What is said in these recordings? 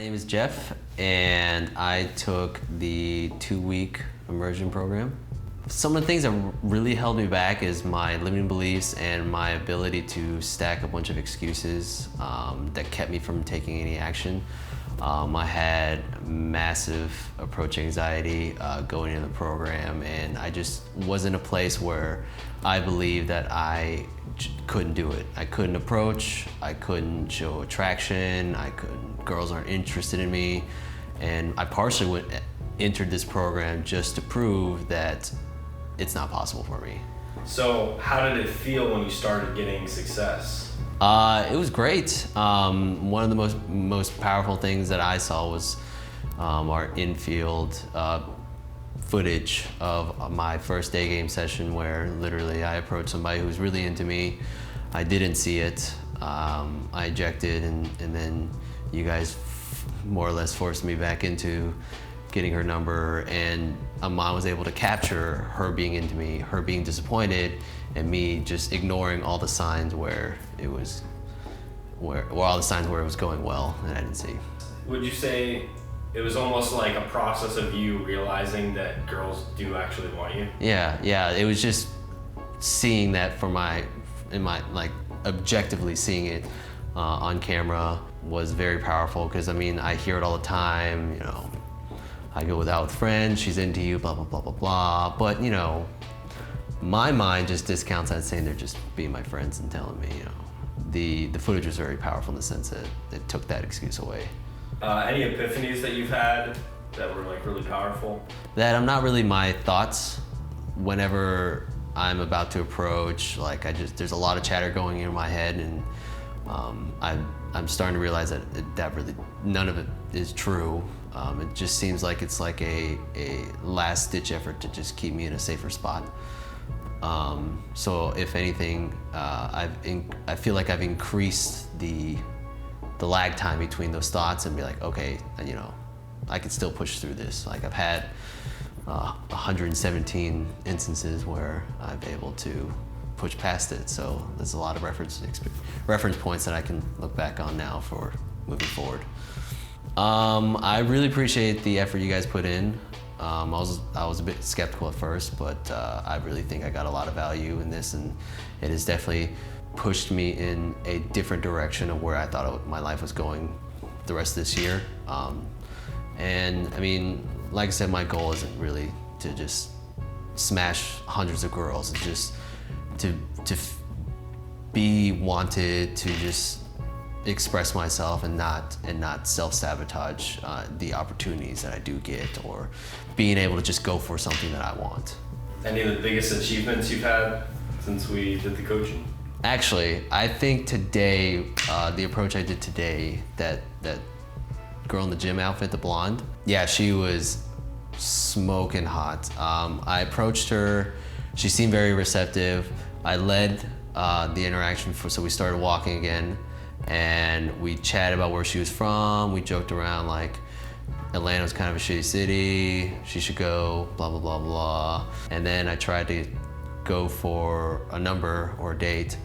name is Jeff, and I took the 2-week immersion program. Some of the things that really held me back is my limiting beliefs and my ability to stack a bunch of excuses that kept me from taking any action. I had massive approach anxiety going into the program, and I just was in a place where I believed that I couldn't do it. I couldn't approach, I couldn't show attraction, girls aren't interested in me, and I partially entered this program just to prove that it's not possible for me. So how did it feel when you started getting success? It was great. One of the most powerful things that I saw was our INFIELD footage of my first day game session, where literally I approached somebody who was really into me. I didn't see it. I ejected, and then you guys more or less forced me back into getting her number, and Amon was able to capture her being into me, her being disappointed, and me just ignoring all the signs where it was going well, and I didn't see. Would you say it was almost like a process of you realizing that girls do actually want you? Yeah, it was just seeing that objectively seeing it on camera was very powerful, because I mean, I hear it all the time, you know, I go out with friends, she's into you, blah, blah, blah, blah, blah. But, you know, my mind just discounts that, saying they're just being my friends and telling me, you know. The footage was very powerful in the sense that it took that excuse away. Any epiphanies that you've had that were like really powerful? That I'm not really my thoughts whenever I'm about to approach. Like, there's a lot of chatter going in my head, and I'm starting to realize that really none of it is true. It just seems like it's like a last-ditch effort to just keep me in a safer spot. So if anything, I feel like I've increased the lag time between those thoughts and be like, okay, you know, I can still push through this. Like, I've had 117 instances where I've been able to push past it. So there's a lot of reference points that I can look back on now for moving forward. I really appreciate the effort you guys put in. I was a bit skeptical at first, but I really think I got a lot of value in this, and it has definitely pushed me in a different direction of where I thought my life was going the rest of this year. And I mean, like I said, my goal isn't really to just smash hundreds of girls. It's just to be wanted, to just express myself and not self-sabotage the opportunities that I do get, or being able to just go for something that I want. Any of the biggest achievements you've had since we did the coaching? Actually, I think today, the approach I did today, that girl in the gym outfit, the blonde, yeah, she was smoking hot. I approached her, she seemed very receptive. I led the interaction, so we started walking again, and we chatted about where she was from. We joked around like Atlanta was kind of a shitty city, she should go, blah, blah, blah, blah. And then I tried to go for a number or a date,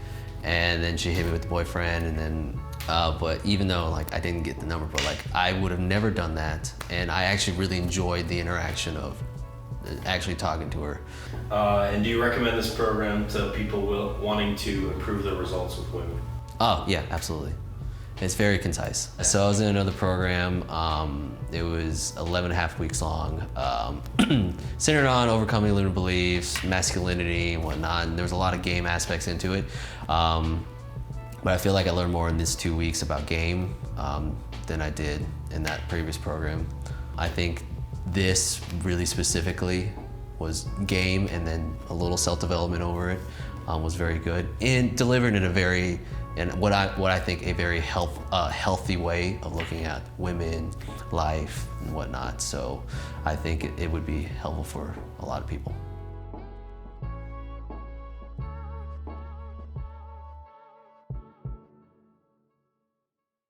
and then she hit me with the boyfriend, and then, but even though like I didn't get the number, but like I would have never done that. And I actually really enjoyed the interaction of actually talking to her. And do you recommend this program to people wanting to improve their results with women? Oh, yeah, absolutely. It's very concise. So I was in another program. It was 11.5 weeks long, centered on overcoming limiting beliefs, masculinity, and whatnot. And there was a lot of game aspects into it. But I feel like I learned more in this 2 weeks about game than I did in that previous program. I think this really specifically was game, and then a little self-development over it was very good, and delivered in a very, and what I think a very healthy way of looking at women, life, and whatnot. So I think it would be helpful for a lot of people.